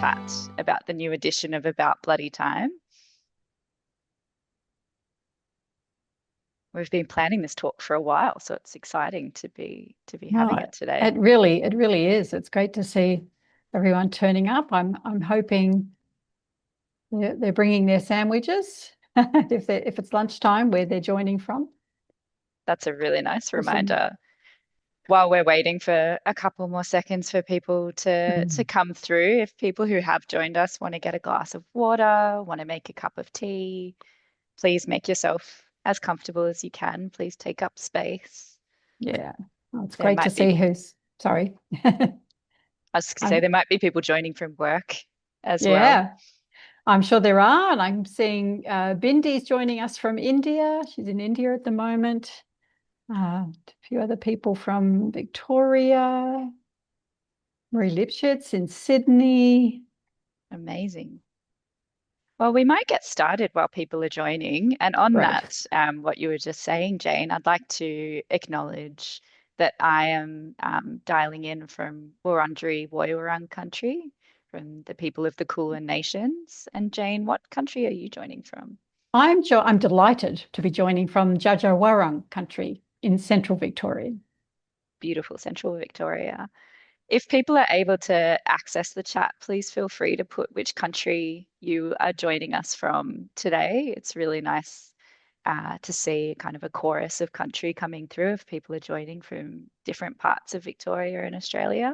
chat about the new edition of About Bloody Time. We've been planning this talk for a while, so it's exciting to be having No, it today. it really is. It's great to see everyone turning up. I'm hoping they're bringing their sandwiches if it's lunchtime where they're joining from. That's a really nice Awesome. reminder. While we're waiting for a couple more seconds for people to Mm. come through, if people who have joined us want to get a glass of water, want to make a cup of tea, please make yourself as comfortable as you can. Please take up space. Yeah. Well, it's There great to might be, see who's sorry. I was going to say, I'm, there might be people joining from work as well. yeah, I'm sure there are, and I'm seeing Bindi's joining us from India. She's in India at the moment. A few other people from Victoria. Marie Lipschitz in Sydney. Amazing. Well, we might get started while people are joining. And on Great. that, what you were just saying, Jane, I'd like to acknowledge that I am dialing in from Wurundjeri Woiwurrung country, from the people of the Kulin Nations. And Jane, what country are you joining from? I'm delighted to be joining from Jajawarong country in central Victoria. Beautiful Central Victoria. If people are able to access the chat, please feel free to put which country you are joining us from today. It's really nice to see kind of a chorus of country coming through if people are joining from different parts of Victoria and Australia.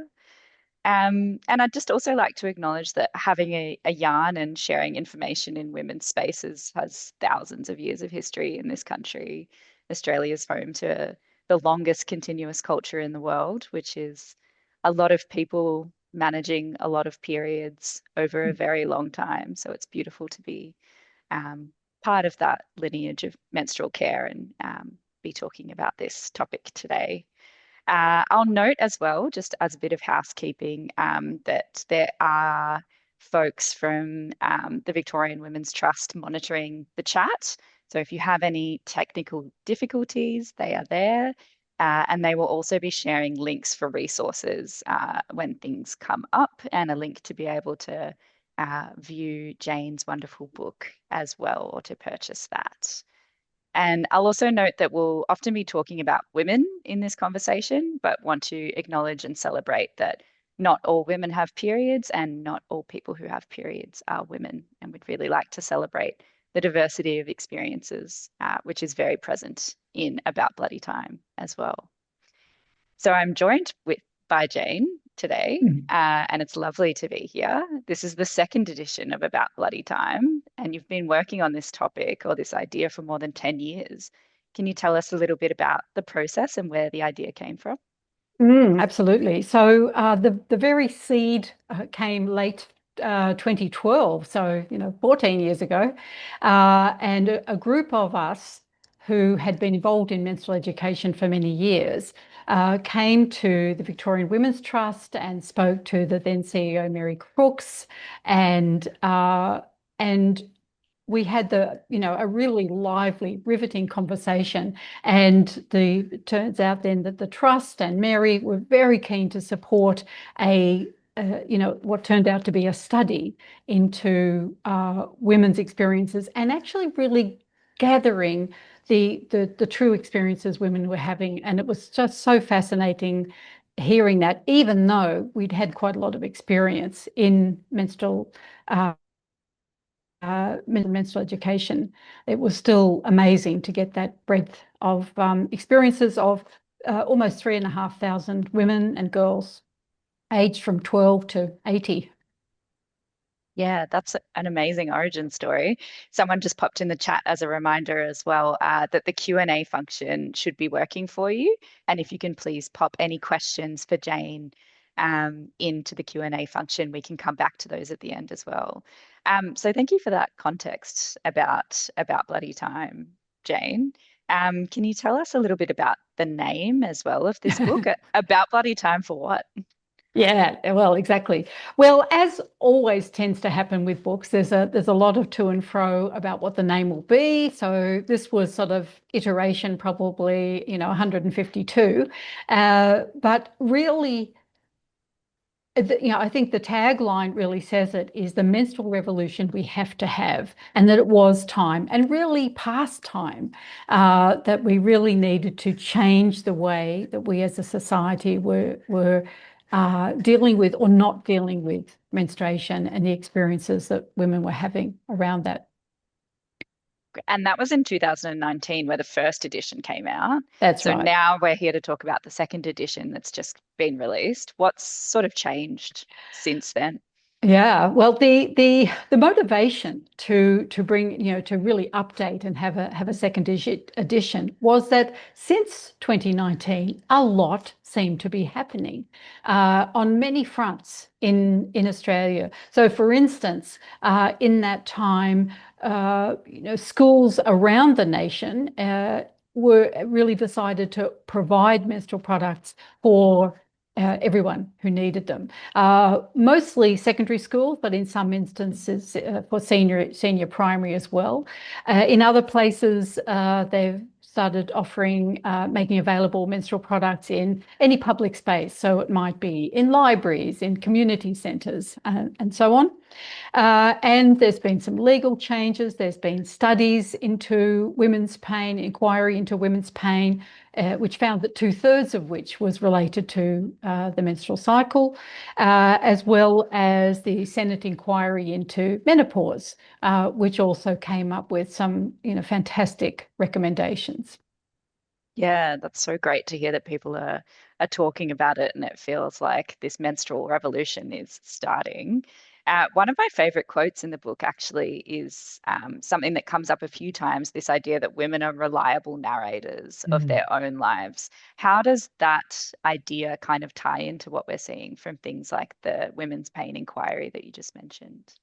And I'd just also like to acknowledge that having a yarn and sharing information in women's spaces has thousands of years of history in this country. Australia's home to the longest continuous culture in the world, which is a lot of people managing a lot of periods over a very long time. So it's beautiful to be um, part of that lineage of menstrual care and be talking about this topic today. I'll note as well, just as a bit of housekeeping, that there are folks from the Victorian Women's Trust monitoring the chat. So if you have any technical difficulties, they are there. And they will also be sharing links for resources when things come up and a link to be able to view Jane's wonderful book as well or to purchase that. And I'll also note that we'll often be talking about women in this conversation, but want to acknowledge and celebrate that not all women have periods and not all people who have periods are women. And we'd really like to celebrate the diversity of experiences, which is very present in About Bloody Time as well. So I'm joined by Jane today, Mm. and it's lovely to be here. This is the second edition of About Bloody Time, and you've been working on this topic or this idea for more than 10 years. Can you tell us a little bit about the process and where the idea came from? Absolutely. So the very seed came late 2012, so 14 years ago, and a group of us who had been involved in menstrual education for many years came to the Victorian Women's Trust and spoke to the then CEO Mary Crooks, and and we had a really lively, riveting conversation. And it turns out then that the trust and Mary were very keen to support what turned out to be a study into women's experiences and actually really gathering the true experiences women were having. And it was just so fascinating hearing that, even though we'd had quite a lot of experience in uh, menstrual education, it was still amazing to get that breadth of experiences of almost 3,500 women and girls aged from 12 to 80. Yeah, that's an amazing origin story. Someone just popped in the chat as a reminder as well that the Q&A function should be working for you. And if you can please pop any questions for Jane into the Q&A function, we can come back to those at the end as well. So thank you for that context about Bloody Time, Jane. Can you tell us a little bit about the name as well of this book? About Bloody Time for what? Yeah, well, exactly. Well, as always tends to happen with books, there's a lot of to and fro about what the name will be. So this was sort of iteration, probably 152, but really I think the tagline really says it is the menstrual revolution we have to have, and that it was time, and really past time, that we really needed to change the way that we as a society were dealing with or not dealing with menstruation and the experiences that women were having around that. And that was in 2019 where the first edition came out. That's So right. now we're here to talk about the second edition that's just been released. What's sort of changed since then? Yeah, well, the motivation to bring, to really update and have a second edition was that since 2019, a lot seemed to be happening on many fronts in Australia. So, for instance, in that time, schools around the nation were really decided to provide menstrual products for everyone who needed them. Mostly secondary schools, but in some instances for senior primary as well. In other places, they've started offering, making available menstrual products in any public space. So it might be in libraries, in community centres, and so on. And there's been some legal changes. There's been studies into women's pain, inquiry into women's pain, which found that 2/3 of which was related to the menstrual cycle, as well as the Senate inquiry into menopause, which also came up with some, fantastic recommendations. Yeah, that's so great to hear that people are talking about it, and it feels like this menstrual revolution is starting. One of my favorite quotes in the book actually is something that comes up a few times, this idea that women are reliable narrators of Mm. their own lives. How does that idea kind of tie into what we're seeing from things like the Women's Pain Inquiry that you just mentioned?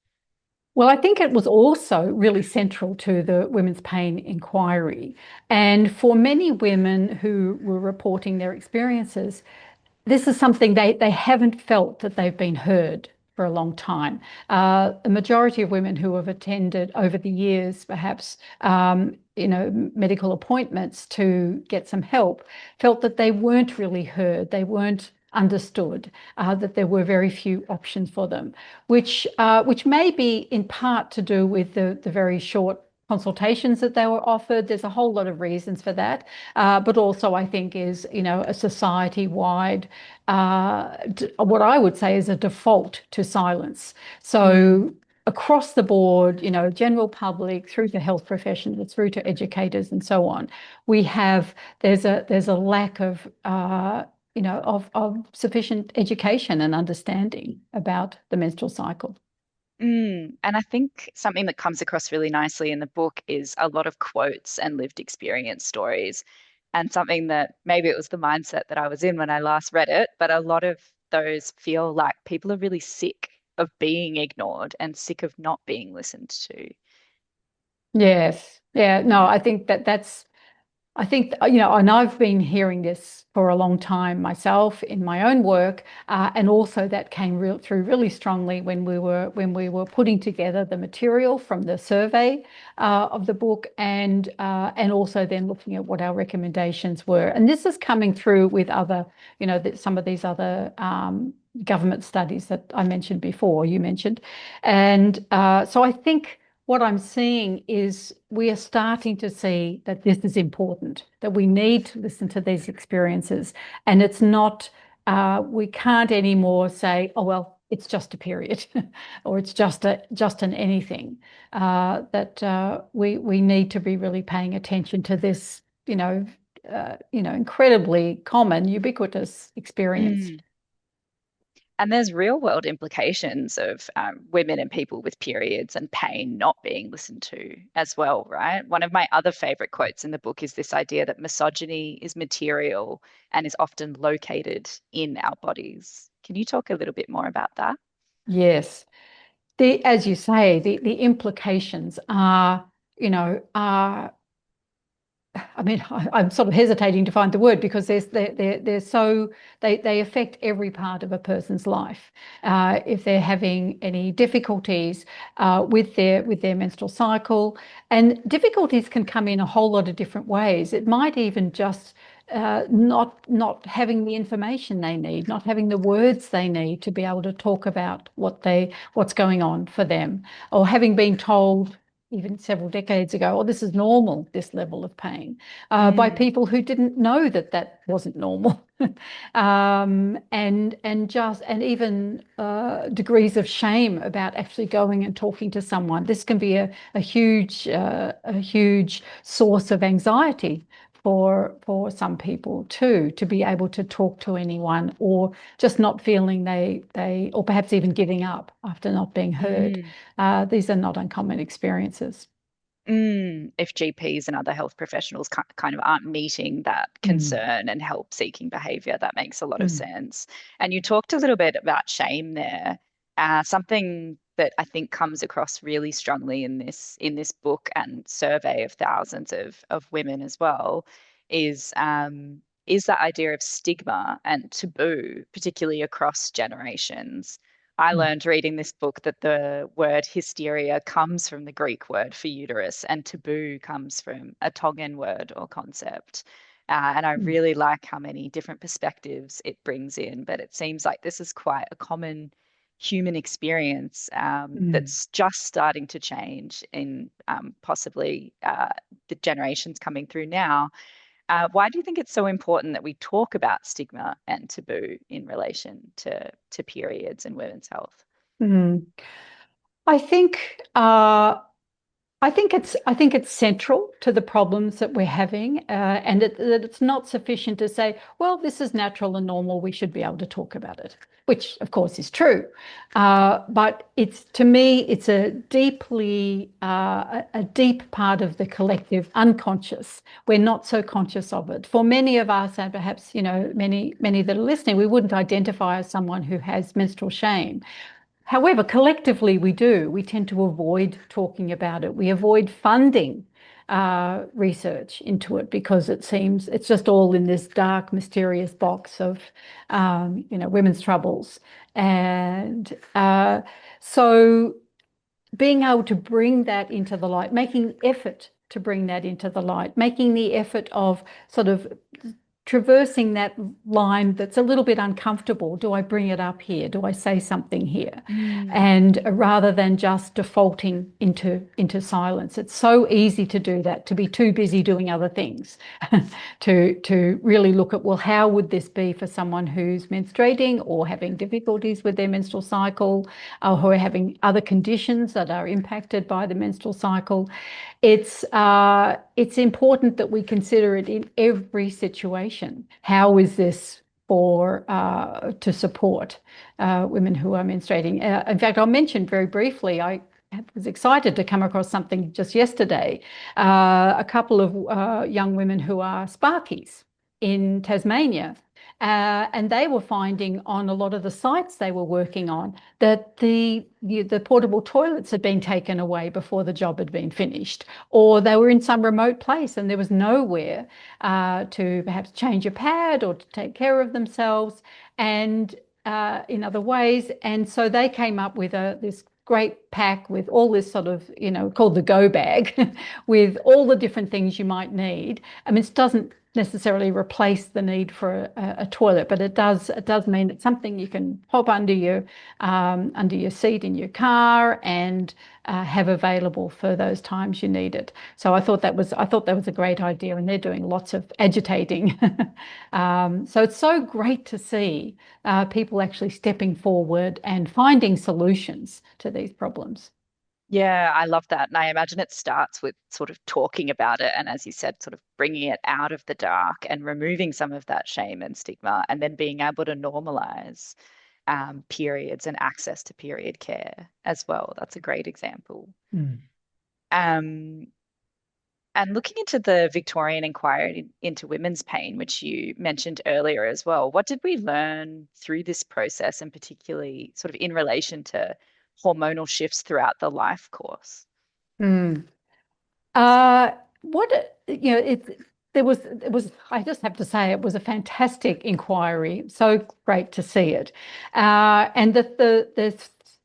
Well, I think it was also really central to the Women's Pain Inquiry. And for many women who were reporting their experiences, this is something they haven't felt that they've been heard for a long time. A majority of women who have attended over the years, perhaps, medical appointments to get some help, felt that they weren't really heard, they weren't understood, that there were very few options for them, which may be in part to do with the very short consultations that they were offered. There's a whole lot of reasons for that, but also I think is, a society-wide, what I would say is a default to silence. Mm. So across the board, general public through to health professionals, through to educators and so on, we have there's a lack of sufficient education and understanding about the menstrual cycle. And I think something that comes across really nicely in the book is a lot of quotes and lived experience stories. And something that maybe it was the mindset that I was in when I last read it, but a lot of those feel like people are really sick of being ignored and sick of not being listened to. Yes. Yeah. No, Yeah. I think, and I've been hearing this for a long time myself in my own work, and also that came through really strongly when we were putting together the material from the survey of the book, and also then looking at what our recommendations were. And this is coming through with other, some of these other government studies that I mentioned before, you mentioned, and so I think what I'm seeing is we are starting to see that this is important, that we need to listen to these experiences. And it's not, we can't anymore say, oh, well, it's just a period or it's just an anything. That we need to be really paying attention to this, incredibly common, ubiquitous experience. Mm. And there's real world implications of women and people with periods and pain not being listened to as well, right? One of my other favorite quotes in the book is this idea that misogyny is material and is often located in our bodies. Can you talk a little bit more about that? Yes. As you say, the implications are I mean, I'm sort of hesitating to find the word because they're so they affect every part of a person's life. If they're having any difficulties with their menstrual cycle, and difficulties can come in a whole lot of different ways. It might even just not having the information they need, not having the words they need to be able to talk about what's going on for them, or having been told even several decades ago, oh, this is normal, this level of pain, by Mm, people who didn't know that that wasn't normal. And even degrees of shame about actually going and talking to someone. This can be a huge source of anxiety for some people too, to be able to talk to anyone, or just not feeling they or perhaps even giving up after not being heard. mm. These are not uncommon experiences. If GPs and other health professionals kind of aren't meeting that Mm, concern and help seeking behavior, that makes a lot of mm, sense. And you talked a little bit about shame there. Something that I think comes across really strongly in this book and survey of thousands of women as well is that idea of stigma and taboo, particularly across generations. I mm, learned reading this book that the word hysteria comes from the Greek word for uterus, and taboo comes from a Tongan word or concept. And I mm, really like how many different perspectives it brings in. But it seems like this is quite a common human experience mm, that's just starting to change in possibly the generations coming through now. Why do you think it's so important that we talk about stigma and taboo in relation to periods and women's health? mm. I think I think it's central to the problems that we're having, and that it's not sufficient to say, well, this is natural and normal. We should be able to talk about it, which of course is true. But it's to me, it's a deep part of the collective unconscious. We're not so conscious of it. For many of us, and perhaps many that are listening, we wouldn't identify as someone who has menstrual shame. However, collectively we do. We tend to avoid talking about it. We avoid funding research into it because it seems it's just all in this dark, mysterious box of, women's troubles. And so being able to bring that into the light, making effort to bring that into the light, making the effort of sort of traversing that line that's a little bit uncomfortable. Do I bring it up here? Do I say something here? Mm, And rather than just defaulting into silence, it's so easy to do that, to be too busy doing other things, to really look at, well, how would this be for someone who's menstruating or having difficulties with their menstrual cycle, or who are having other conditions that are impacted by the menstrual cycle? It's important that we consider it in every situation. How is this for to support women who are menstruating? In fact, I'll mention very briefly. I was excited to come across something just yesterday. A couple of young women who are Sparkies in Tasmania. And they were finding on a lot of the sites they were working on that the portable toilets had been taken away before the job had been finished, or they were in some remote place and there was nowhere to perhaps change a pad or to take care of themselves and in other ways. And so they came up with this great pack with all this sort of, called the go bag, with all the different things you might need. I mean, it doesn't necessarily replace the need for a toilet, but it does mean it's something you can pop under your seat in your car and have available for those times you need it. So I thought that was a great idea, and they're doing lots of agitating. So it's so great to see people actually stepping forward and finding solutions to these problems. yeah, I love that. And I imagine it starts with sort of talking about it. And as you said, sort of bringing it out of the dark and removing some of that shame and stigma, and then being able to normalize periods and access to period care as well. That's a great example. Mm. Um, And looking into the Victorian inquiry into women's pain, which you mentioned earlier as well, what did we learn through this process, and particularly sort of in relation to hormonal shifts throughout the life course? Mm. Uh, what I just have to say it was a fantastic inquiry. So great to see it. And that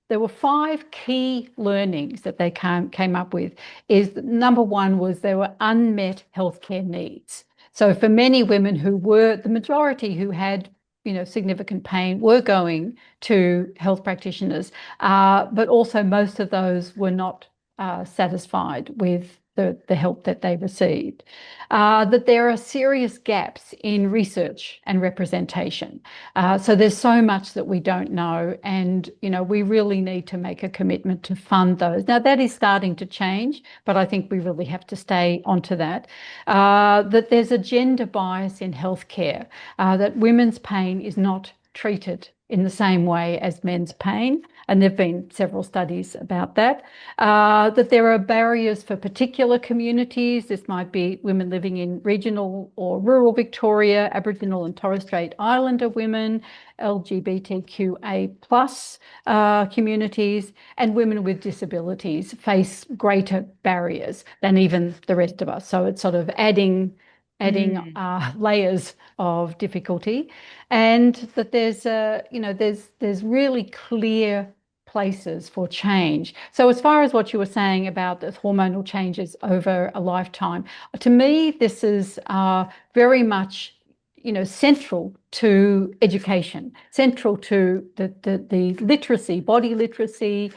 there were five key learnings that they came up with. Is that number one was there were unmet healthcare needs. So for many women who were the majority who had, significant pain were going to health practitioners, but also most of those were not satisfied with the help that they received. That there are serious gaps in research and representation. So there's so much that we don't know, and we really need to make a commitment to fund those. Now that is starting to change, but I think we really have to stay onto that. That there's a gender bias in healthcare, that women's pain is not treated in the same way as men's pain. And there have been several studies about that. That there are barriers for particular communities. This might be women living in regional or rural Victoria, Aboriginal and Torres Strait Islander women, LGBTQA plus communities, and women with disabilities face greater barriers than even the rest of us. So it's sort of adding Mm. layers of difficulty, and that there's really clear places for change. So as far as what you were saying about the hormonal changes over a lifetime, to me this is very much central to education, central to the literacy, body literacy,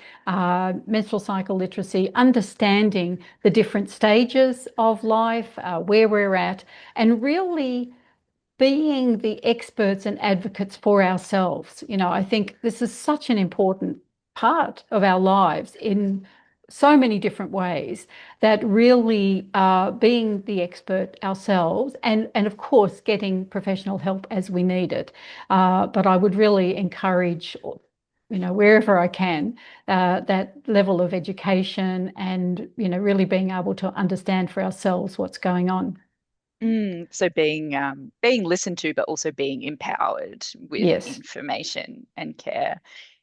menstrual cycle literacy, understanding the different stages of life, where we're at, and really being the experts and advocates for ourselves. I think this is such an important part of our lives in so many different ways, that really being the expert ourselves, and of course getting professional help as we need it. But I would really encourage, wherever I can, that level of education, and really being able to understand for ourselves what's going on. So being listened to, but also being empowered with Yes. information and care.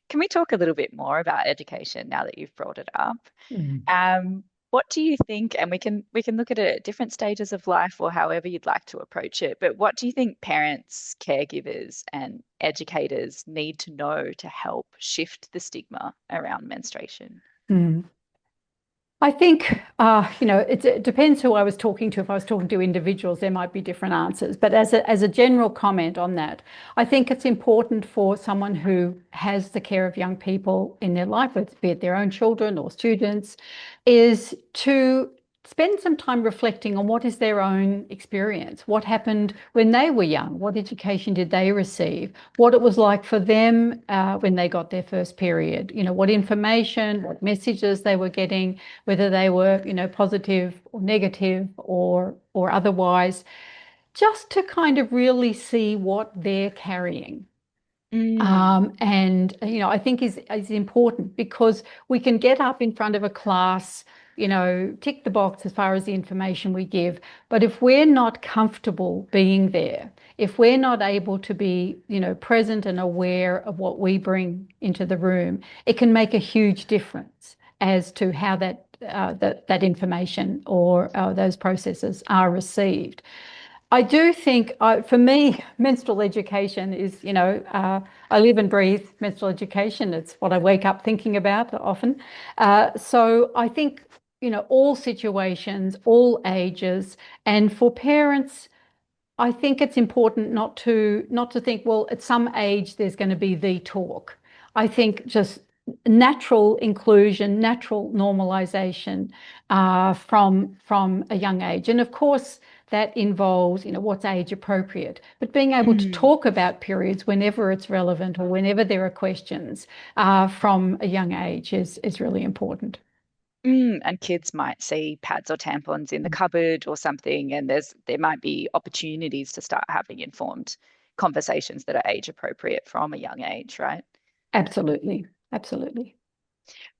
Can we talk a little bit more about education now that you've brought it up? Mm. Um, what do you think, and we can look at it at different stages of life or however you'd like to approach it, but what do you think parents, caregivers, and educators need to know to help shift the stigma around menstruation? Mm. I think, it depends who I was talking to. If I was talking to individuals, there might be different answers. But as a general comment on that, I think it's important for someone who has the care of young people in their life, be it their own children or students, is to spend some time reflecting on what is their own experience, what happened when they were young, what education did they receive, what it was like for them when they got their first period, what information, what messages they were getting, whether they were, positive or negative or otherwise, just to kind of really see what they're carrying. Mm, And I think is important, because we can get up in front of a class, tick the box as far as the information we give. But if we're not comfortable being there, if we're not able to be, present and aware of what we bring into the room, it can make a huge difference as to how that information or those processes are received. I do think, for me, menstrual education is, I live and breathe menstrual education. It's what I wake up thinking about often. So I think, all situations, all ages, and for parents, I think it's important not to think, well, at some age there's going to be the talk. I think just natural inclusion, natural normalization from a young age, and of course that involves, what's age appropriate. But being able to mm. talk about periods whenever it's relevant or whenever there are questions from a young age is really important. And kids might see pads or tampons in the cupboard or something, and there might be opportunities to start having informed conversations that are age appropriate from a young age, right? Absolutely, absolutely.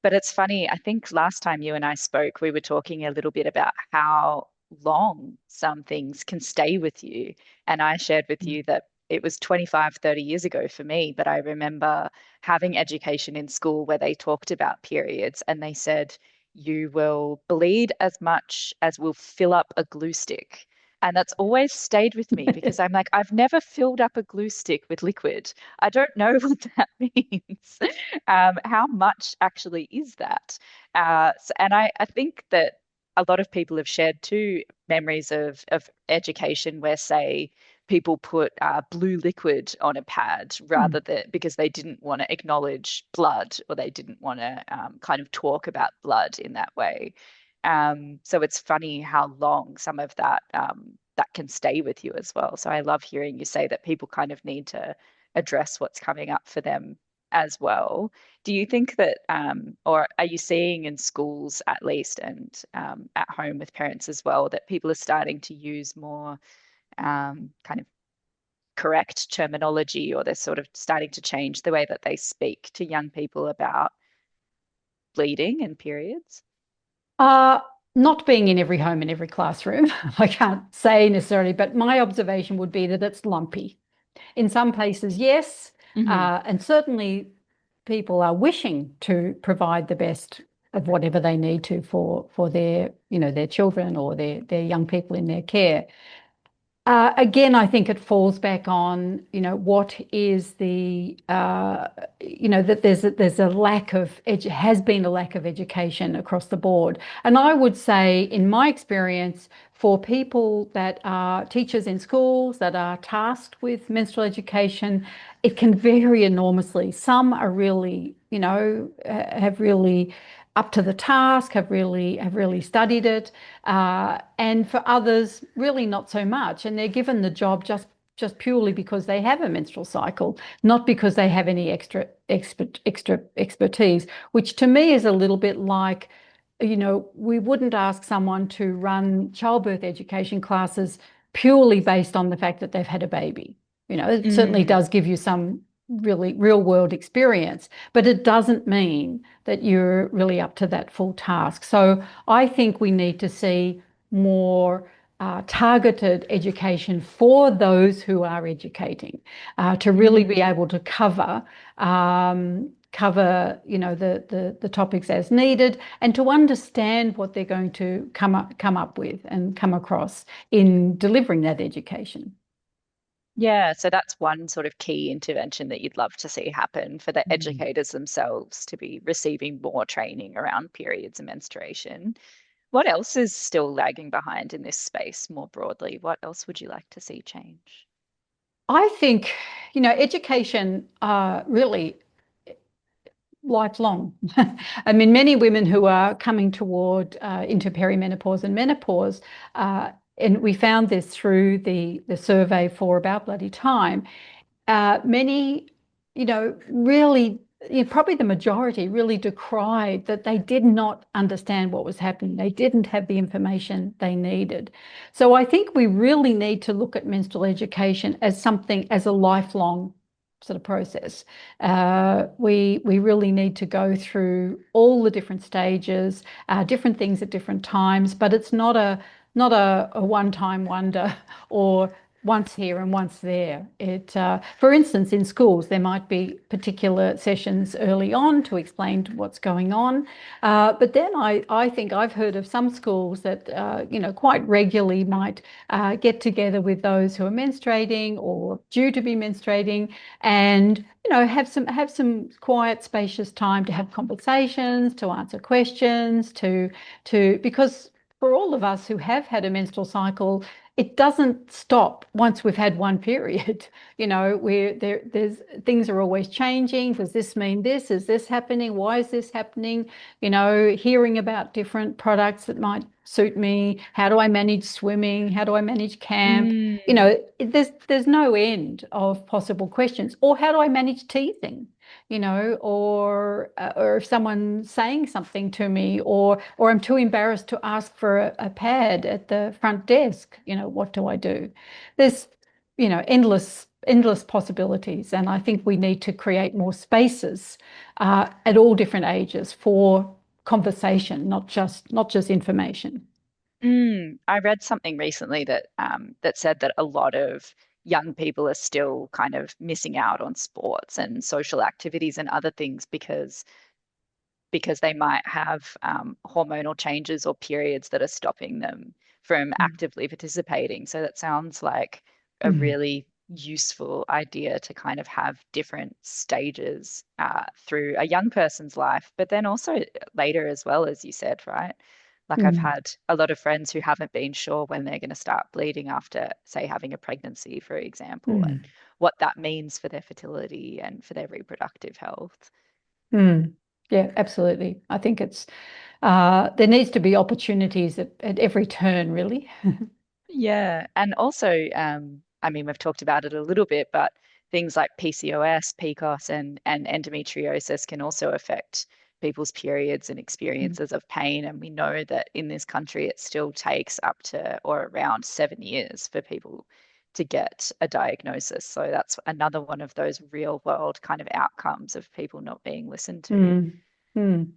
But it's funny, I think last time you and I spoke, we were talking a little bit about how long some things can stay with you. And I shared with you that it was 25, 30 years ago for me, but I remember having education in school where they talked about periods and they said, you will bleed as much as will fill up a glue stick. And that's always stayed with me because I'm like, I've never filled up a glue stick with liquid. I don't know what that means. How much actually is that? And I think that a lot of people have shared too memories of education where, say, people put blue liquid on a pad Mm. rather than because they didn't want to acknowledge blood or they didn't want to kind of talk about blood in that way. So it's funny how long some of that that can stay with you as well. So I love hearing you say that people kind of need to address what's coming up for them as well. Do you think that, or are you seeing in schools at least and at home with parents as well, that people are starting to use more kind of correct terminology, or they're sort of starting to change the way that they speak to young people about bleeding and periods? Uh, Not being in every home and every classroom, I can't say necessarily, but my observation would be that it's lumpy. In some places, yes, Hmm. and certainly people are wishing to provide the best of whatever they need to for their, their children or their young people in their care. Again, I think it falls back on, what is that there's a lack of has been a lack of education across the board. And I would say, in my experience, for people that are teachers in schools that are tasked with menstrual education, it can vary enormously. Some are really, have really up to the task, have really studied it, and for others, really not so much. And they're given the job just purely because they have a menstrual cycle, not because they have any extra expertise, which to me is a little bit like, we wouldn't ask someone to run childbirth education classes purely based on the fact that they've had a baby. It certainly Mm. does give you some really real world experience, but it doesn't mean that you're really up to that full task. So I think we need to see more targeted education for those who are educating, to really be Mm. able to cover the topics as needed, and to understand what they're going to come up with and come across in delivering that education. Yeah, so that's one sort of key intervention that you'd love to see happen for the Mm. educators themselves to be receiving more training around periods and menstruation. What else is still lagging behind in this space more broadly? What else would you like to see change? I think, education really lifelong. I mean, many women who are coming toward into perimenopause and menopause, and we found this through the survey for About Bloody Time. Many, really, probably the majority really decried that they did not understand what was happening. They didn't have the information they needed. So I think we really need to look at menstrual education as something, as a lifelong sort of process. We really need to go through all the different stages, different things at different times, but it's not a one-time wonder or once here and once there. For instance, in schools, there might be particular sessions early on to explain what's going on. But then I think I've heard of some schools that, quite regularly might get together with those who are menstruating or due to be menstruating, and have some quiet, spacious time to have conversations, to answer questions, because for all of us who have had a menstrual cycle, it doesn't stop once we've had one period. There's things are always changing. Does this mean this? Is this happening? Why is this happening? Hearing about different products that might suit me. How do I manage swimming? How do I manage camp? Mm. There's no end of possible questions. Or how do I manage teething? Or if someone's saying something to me, or I'm too embarrassed to ask for a pad at the front desk, what do I do? There's, endless possibilities, and I think we need to create more spaces at all different ages for conversation, not just information. I read something recently that that said that a lot of young people are still kind of missing out on sports and social activities and other things because they might have hormonal changes or periods that are stopping them from actively participating. So that sounds like a Mm. really useful idea to kind of have different stages through a young person's life, but then also later as well, as you said, right? Like I've Mm, had a lot of friends who haven't been sure when they're going to start bleeding after, say, having a pregnancy, for example, and mm, what that means for their fertility and for their reproductive health. mm. Yeah, absolutely. I think it's there needs to be opportunities at every turn, really. Yeah, and also, I mean, we've talked about it a little bit, but things like PCOS, PCOS, and endometriosis can also affect people's periods and Mm. experiences of pain. And we know that in this country, it still takes up to or around 7 years for people to get a diagnosis. So that's another one of those real world kind of outcomes of people not being listened to. Mm. Mm.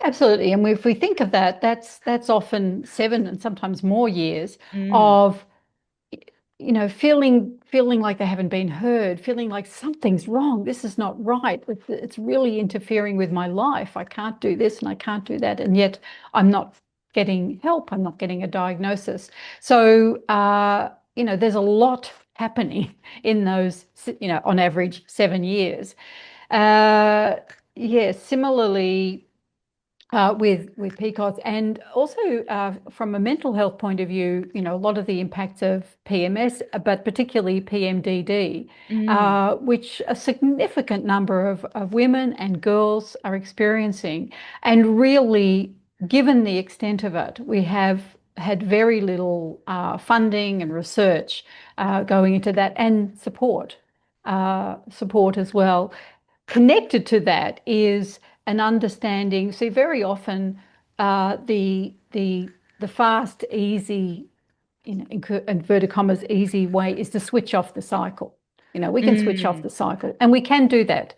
Absolutely. And if we think of that, that's often 7 and sometimes more years Mm, of feeling like they haven't been heard, feeling like something's wrong. This is not right. It's really interfering with my life. I can't do this and I can't do that. And yet I'm not getting help. I'm not getting a diagnosis. So, there's a lot happening in those, on average 7 years. Uh, yeah, similarly, with PCOS, and also from a mental health point of view, a lot of the impacts of PMS, but particularly PMDD, mm, which a significant number of women and girls are experiencing. And really, given the extent of it, we have had very little funding and research going into that, and support as well. Connected to that is an understanding. See, very often the fast, easy, in inverted commas, easy way is to switch off the cycle. We can switch off mm, the cycle, and we can do that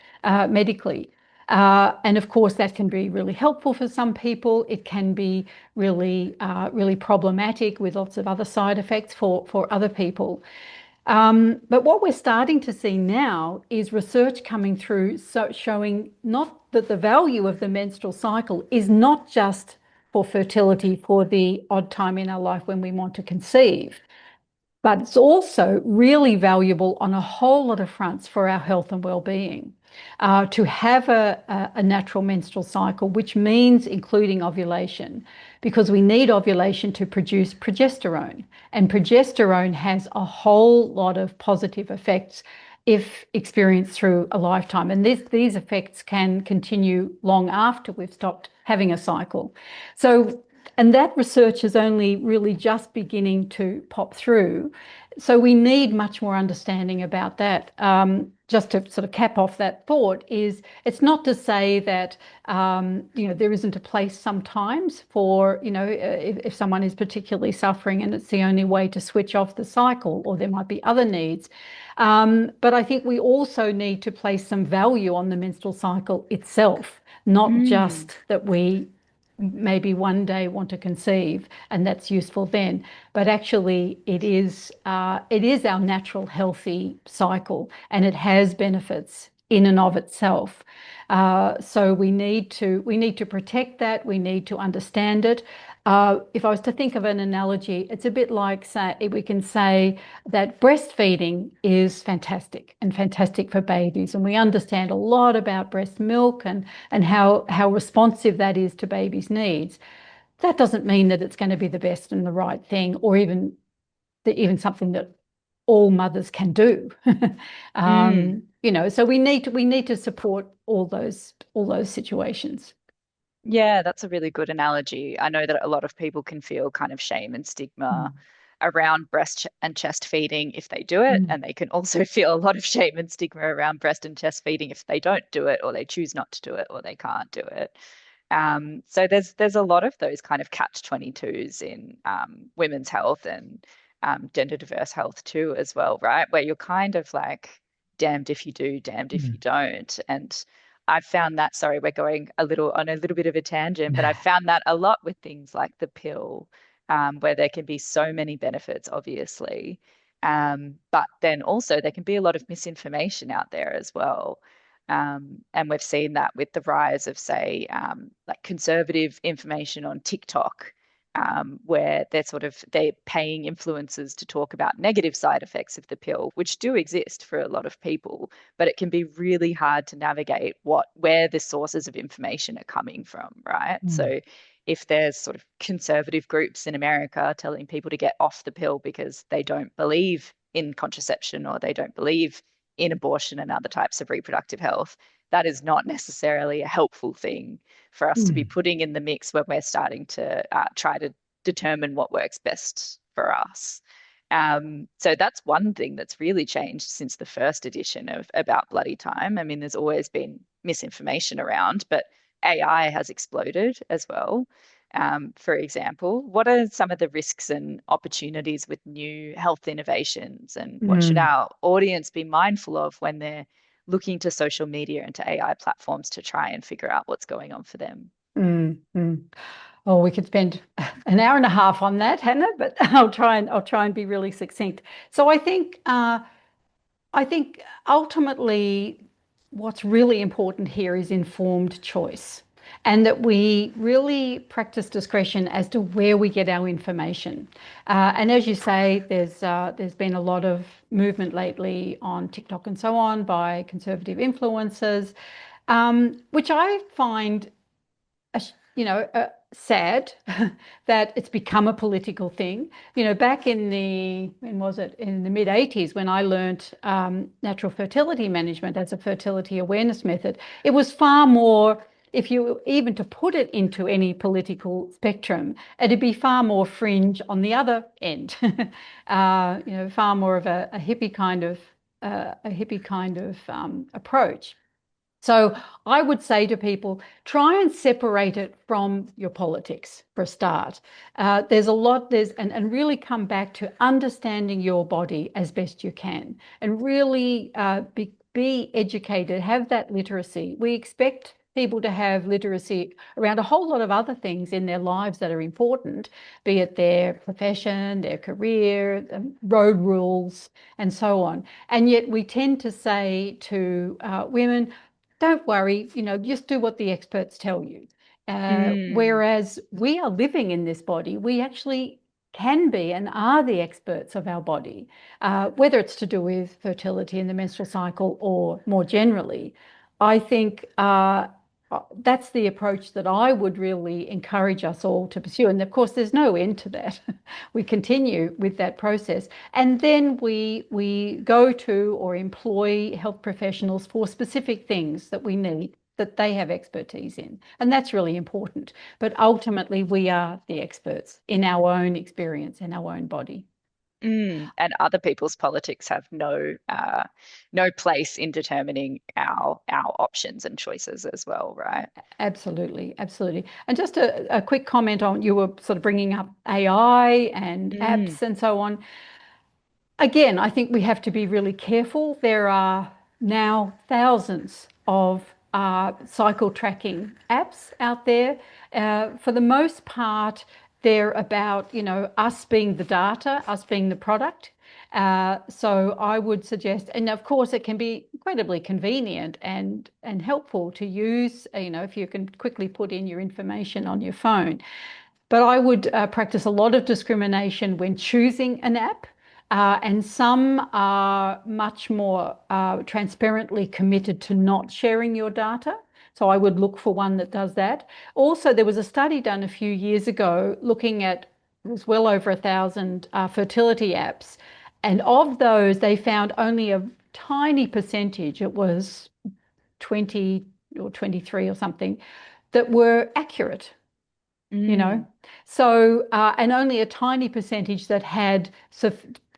medically. And of course, that can be really helpful for some people. It can be really problematic with lots of other side effects for other people. But what we're starting to see now is research coming through, so showing not that the value of the menstrual cycle is not just for fertility, for the odd time in our life when we want to conceive, but it's also really valuable on a whole lot of fronts for our health and well-being. To have a natural menstrual cycle, which means including ovulation, because we need ovulation to produce progesterone. And progesterone has a whole lot of positive effects if experienced through a lifetime. And these effects can continue long after we've stopped having a cycle. So, and that research is only really just beginning to pop through. So we need much more understanding about that. Just to sort of cap off that thought, is it's not to say that there isn't a place sometimes for if someone is particularly suffering and it's the only way to switch off the cycle, or there might be other needs. But I think we also need to place some value on the menstrual cycle itself, not mm. just that we maybe one day want to conceive and that's useful then, but actually it is our natural healthy cycle, and it has benefits in and of itself. So we need to protect that. We need to understand it. If I was to think of an analogy, it's a bit like, say, we can say that breastfeeding is fantastic and fantastic for babies, and we understand a lot about breast milk and how responsive that is to babies' needs. That doesn't mean that it's going to be the best and the right thing, or even something that all mothers can do. Mm. So we need to support all those situations. Yeah, that's a really good analogy. I know that a lot of people can feel kind of shame and stigma Mm. around and chest feeding if they do it, Mm. and they can also feel a lot of shame and stigma around breast and chest feeding if they don't do it, or they choose not to do it, or they can't do it. So there's a lot of those kind of catch 22s in women's health and gender diverse health too, as well, right? Where you're kind of like damned if you do, damned if you Mm. don't. And I've found that, sorry, we're going a little on a little bit of a tangent, but I've found that a lot with things like the pill, where there can be so many benefits, obviously. But then also there can be a lot of misinformation out there as well. And we've seen that with the rise of, say, like conservative information on TikTok, where they're paying influencers to talk about negative side effects of the pill, which do exist for a lot of people, but it can be really hard to navigate where the sources of information are coming from, right? Mm. So if there's sort of conservative groups in America telling people to get off the pill because they don't believe in contraception or they don't believe in abortion and other types of reproductive health, that is not necessarily a helpful thing for us to be Mm, putting in the mix when we're starting to try to determine what works best for us. So that's one thing that's really changed since the first edition of About Bloody Time. I mean, there's always been misinformation around, but AI has exploded as well. For example, what are some of the risks and opportunities with new health innovations, and what should mm, our audience be mindful of when they're looking to social media and to AI platforms to try and figure out what's going on for them? mm. Oh, we could spend an hour and a half on that, Hannah, but I'll try and be really succinct. So I think ultimately what's really important here is informed choice, and that we really practice discretion as to where we get our information. And as you say, there's been a lot of movement lately on TikTok and so on by conservative influencers, which I find sad that it's become a political thing. Back when was it? In the mid 80s, when I learnt natural fertility management as a fertility awareness method, it was far more, if you even to put it into any political spectrum, it'd be far more fringe on the other end. Far more of a hippie kind of approach. So I would say to people, try and separate it from your politics for a start. There's a lot, and really come back to understanding your body as best you can, and really be educated, have that literacy. We expect people to have literacy around a whole lot of other things in their lives that are important, be it their profession, their career, road rules, and so on. And yet we tend to say to women, don't worry, just do what the experts tell you. Mm, Whereas we are living in this body, we actually can be and are the experts of our body, whether it's to do with fertility and the menstrual cycle or more generally. I think that's the approach that I would really encourage us all to pursue. And of course, there's no end to that. We continue with that process. And then we go to or employ health professionals for specific things that we need, that they have expertise in. And that's really important. But ultimately, we are the experts in our own experience, in our own body. and other people's politics have no place in determining our options and choices as well, right? Absolutely, absolutely. And just a quick comment on, you were sort of bringing up AI and Mm, apps and so on. Again, I think we have to be really careful. There are now thousands of cycle tracking apps out there. For the most part, they're about, us being the data, us being the product. So I would suggest, and of course, it can be incredibly convenient and helpful to use, if you can quickly put in your information on your phone. But I would practice a lot of discrimination when choosing an app. And some are much more transparently committed to not sharing your data. So I would look for one that does that. Also, there was a study done a few years ago looking at, it was well over 1,000 fertility apps. And of those, they found only a tiny percentage, it was 20 or 23 or something, that were accurate, you know. mm, So, and only a tiny percentage that had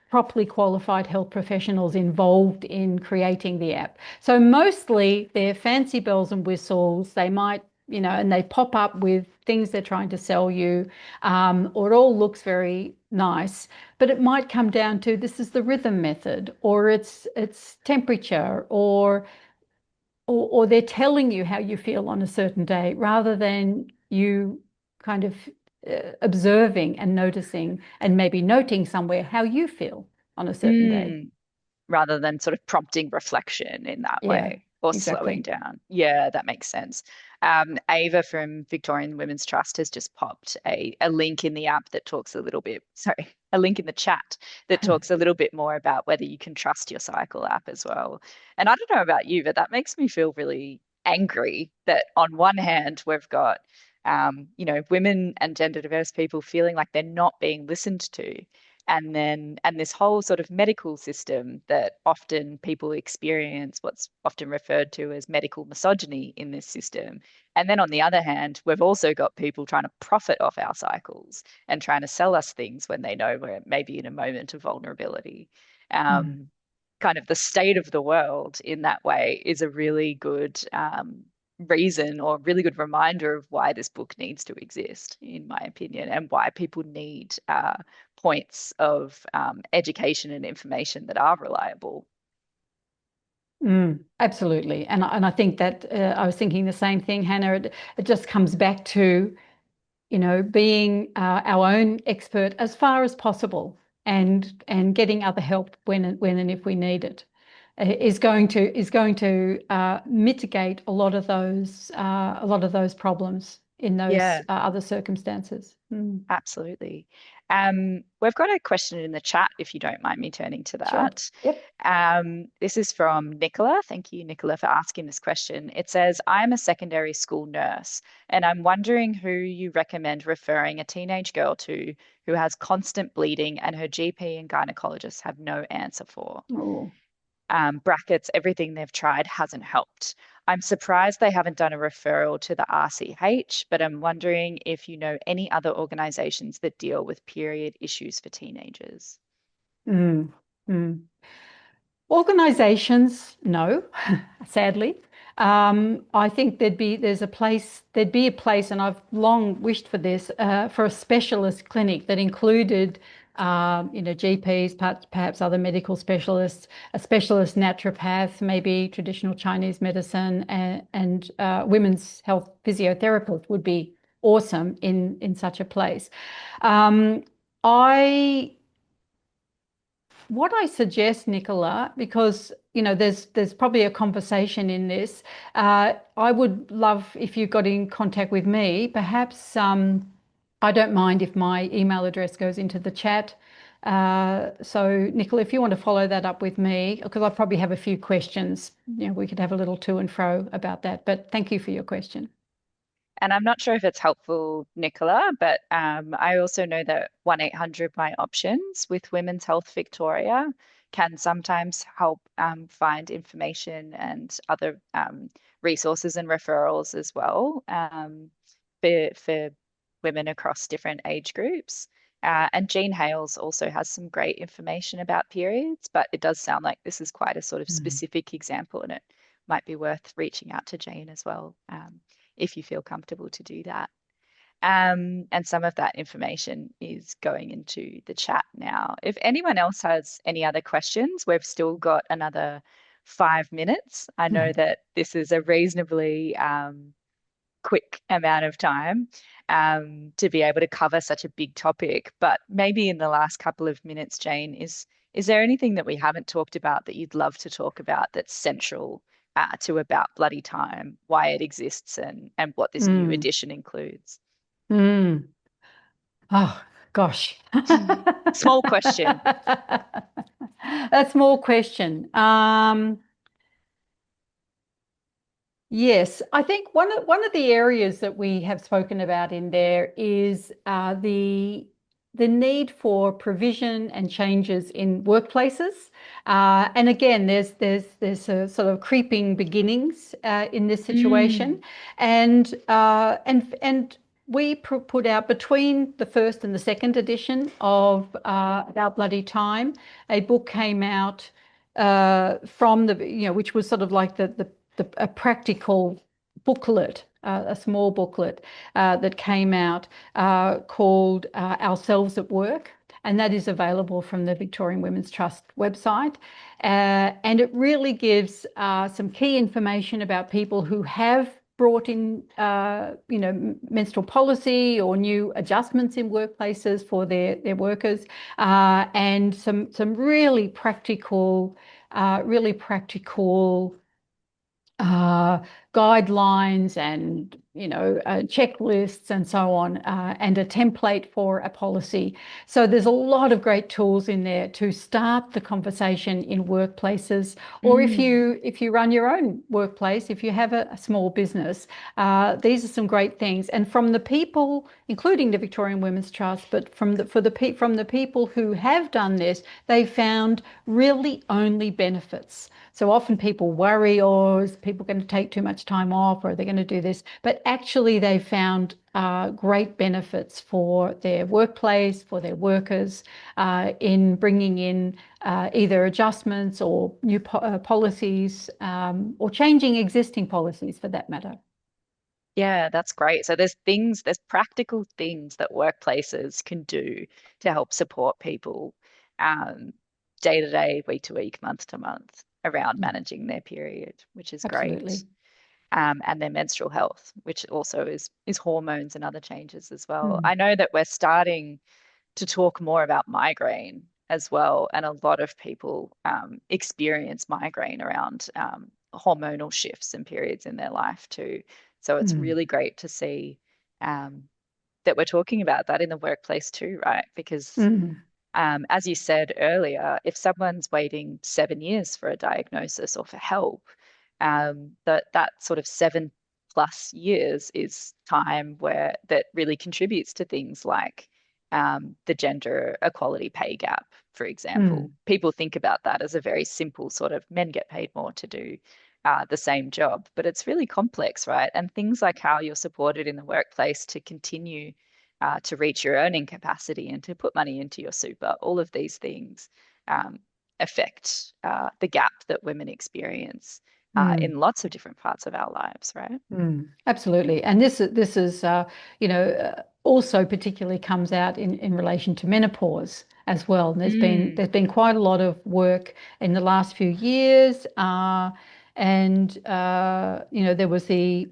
properly qualified health professionals involved in creating the app. So mostly they're fancy bells and whistles. They might, and they pop up with things they're trying to sell you, or it all looks very nice, but it might come down to, this is the rhythm method, or it's temperature, or they're telling you how you feel on a certain day rather than you kind of observing and noticing and maybe noting somewhere how you feel on a certain day. mm. Rather than sort of prompting reflection in that Yeah, way or slowing exactly. down. Yeah, that makes sense. Ava from Victorian Women's Trust has just popped a link in the app that talks a little bit, sorry, a link in the chat that talks a little bit more about whether you can trust your cycle app as well. And I don't know about you, but that makes me feel really angry that on one hand, we've got Women and gender diverse people feeling like they're not being listened to. And this whole sort of medical system that often people experience what's often referred to as medical misogyny in this system. And then on the other hand, we've also got people trying to profit off our cycles and trying to sell us things when they know we're maybe in a moment of vulnerability. Mm. Um, Kind of the state of the world in that way is a really good reason or really good reminder of why this book needs to exist, in my opinion, and why people need points of education and information that are reliable. Absolutely. And I think that I was thinking the same thing, Hannah. It just comes back to, being our own expert as far as possible and getting other help when and if we need it is going to mitigate a lot of those problems in those Yeah. other circumstances. Absolutely. We've got a question in the chat if you don't mind me turning to Sure. that. Yep. This is from Nicola. Thank you, Nicola, for asking this question. It says, I'm a secondary school nurse, and I'm wondering who you recommend referring a teenage girl to who has constant bleeding and her GP and gynecologist have no answer for. Oh. Brackets, everything they've tried hasn't helped. I'm surprised they haven't done a referral to the RCH, but I'm wondering if you know any other organizations that deal with period issues for teenagers. Mm. Mm. Organizations, no, sadly. I think there'd be a place, and I've long wished for this, for a specialist clinic that included, GPs, perhaps other medical specialists, a specialist naturopath, maybe traditional Chinese medicine, and women's health physiotherapist would be awesome in such a place. Um, I what I suggest, Nicola, because there's probably a conversation in this. I would love if you got in contact with me. Perhaps I don't mind if my email address goes into the chat. So, Nicola, if you want to follow that up with me, because I probably have a few questions. We could have a little to and fro about that. But thank you for your question. And I'm not sure if it's helpful, Nicola, but I also know that 1-800 My Options with Women's Health Victoria can sometimes help find information and other resources and referrals as well for women across different age groups. And Jean Hales also has some great information about periods, but it does sound like this is quite a sort of Mm. specific example, and it might be worth reaching out to Jane as well. If you feel comfortable to do that. And some of that information is going into the chat now. If anyone else has any other questions, we've still got another 5 minutes. I know that this is a reasonably quick amount of time to be able to cover such a big topic, but maybe in the last couple of minutes, Jane, is there anything that we haven't talked about that you'd love to talk about that's central to About Bloody Time, why it exists, and what this new Mm. edition includes? Mm. Oh, gosh. Small question. A small question. Yes, I think one of the areas that we have spoken about in there is the need for provision and changes in workplaces. And again, there's a sort of creeping beginnings in this situation, Mm, and we put out between the first and the second edition of About Bloody Time, a book came out from which was sort of like a practical booklet, a small booklet that came out called Ourselves at Work. And that is available from the Victorian Women's Trust website. And it really gives some key information about people who have brought in, menstrual policy or new adjustments in workplaces for their workers, and some really practical uh, guidelines and checklists and so on, and a template for a policy. So there's a lot of great tools in there to start the conversation in workplaces, or Mm. if you run your own workplace, if you have a small business, these are some great things. And from the people, including the Victorian Women's Trust, but from the people who have done this, they found really only benefits. So often people worry, oh, is people going to take too much time off, or are they going to do this? But actually, they found great benefits for their workplace, for their workers, in bringing in either adjustments or new policies, or changing existing policies for that matter. Yeah, that's great. So there's practical things that workplaces can do to help support people um, day to day, week to week, month to month around Mm, managing their period, which is great. absolutely. And their menstrual health, which also is hormones and other changes as well. Mm, I know that we're starting to talk more about migraine as well. And a lot of people experience migraine around hormonal shifts and periods in their life too. So it's mm, really great to see um, that we're talking about that in the workplace too, right? Because mm, as you said earlier, if someone's waiting 7 years for a diagnosis or for help, that sort of 7+ years is time where that really contributes to things like the gender equality pay gap, for example. mm, People think about that as a very simple sort of men get paid more to do the same job, but it's really complex, right? And things like how you're supported in the workplace to continue to reach your earning capacity and to put money into your super. All of these things um, affect the gap that women experience mm. in lots of different parts of our lives, right? Absolutely. And this is also particularly comes out in relation to menopause as well. And Mm, there's been quite a lot of work in the last few years. And there was the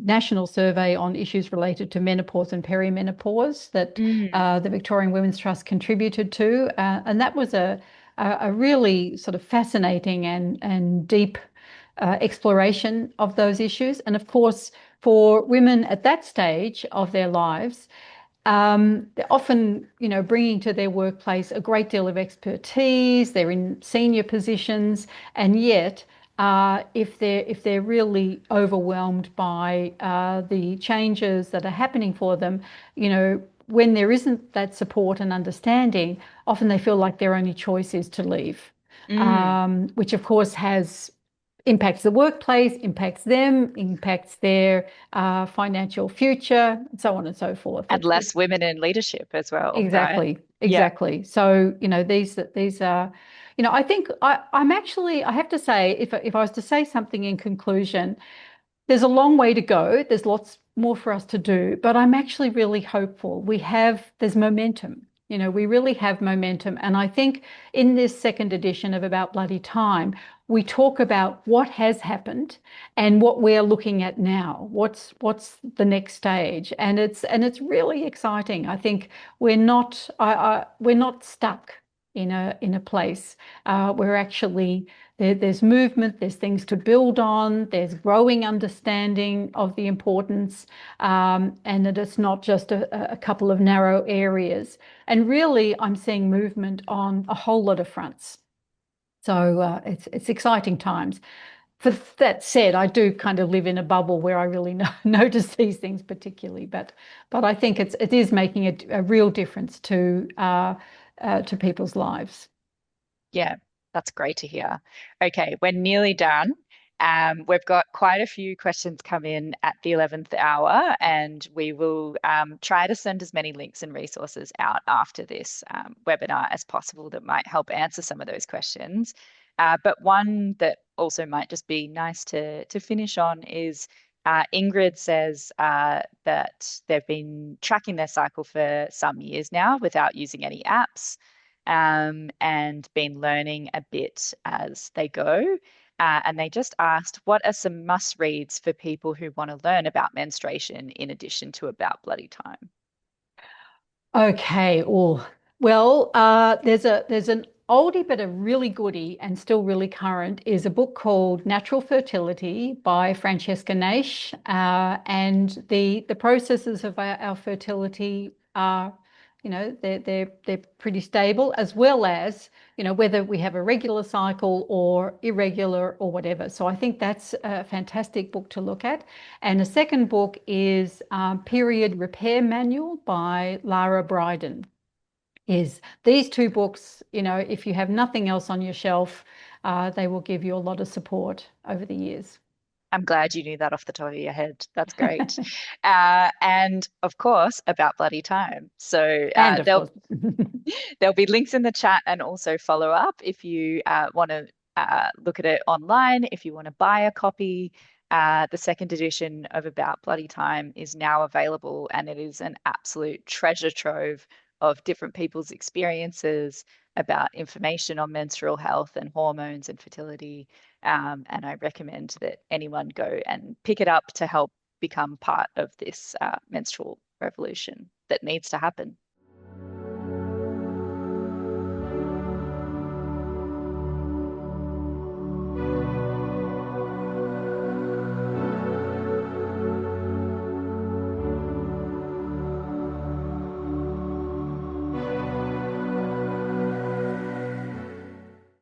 national survey on issues related to menopause and perimenopause that mm, the Victorian Women's Trust contributed to, and that was a really sort of fascinating and deep exploration of those issues. And of course, for women at that stage of their lives, they're often, bringing to their workplace a great deal of expertise. They're in senior positions, and yet, if they're really overwhelmed by the changes that are happening for them, when there isn't that support and understanding, often they feel like their only choice is to leave, mm. which of course has impacts the workplace, impacts them, impacts their financial future, and so on and so forth. And less women in leadership as well, right? Exactly, Yeah. exactly. So, these are, I think I'm actually, I have to say, if I was to say something in conclusion, there's a long way to go. There's lots more for us to do, but I'm actually really hopeful. There's momentum. We really have momentum. And I think in this second edition of About Bloody Time, we talk about what has happened and what we're looking at now. What's the next stage? And it's really exciting. I think we're not stuck in a place. We're actually there's movement, there's things to build on, there's growing understanding of the importance, and that it's not just a couple of narrow areas. And really, I'm seeing movement on a whole lot of fronts. So it's exciting times. For that said, I do kind of live in a bubble where I really notice these things particularly, but I think it is making a real difference to people's lives. Yeah, that's great to hear. Okay, we're nearly done. We've got quite a few questions come in at the 11th hour, and we will try to send as many links and resources out after this webinar as possible that might help answer some of those questions. But one that also might just be nice to finish on is Ingrid says that they've been tracking their cycle for some years now without using any apps and been learning a bit as they go. And they just asked, what are some must reads for people who want to learn about menstruation in addition to About Bloody Time? Okay. Oh, well, there's an oldie but a really goodie and still really current is a book called Natural Fertility by Francesca Naish. And the processes of our fertility are, they're pretty stable, as well as, whether we have a regular cycle or irregular or whatever. So I think that's a fantastic book to look at. And a second book is Period Repair Manual by Lara Briden. Is these two books, if you have nothing else on your shelf, they will give you a lot of support over the years. I'm glad you knew that off the top of your head. That's great. And of course, about bloody time. So And of course, there'll be links in the chat and also follow up if you want to look at it online. If you want to buy a copy, the second edition of About Bloody Time is now available, and it is an absolute treasure trove of different people's experiences about information on menstrual health and hormones and fertility. And I recommend that anyone go and pick it up to help become part of this menstrual revolution that needs to happen.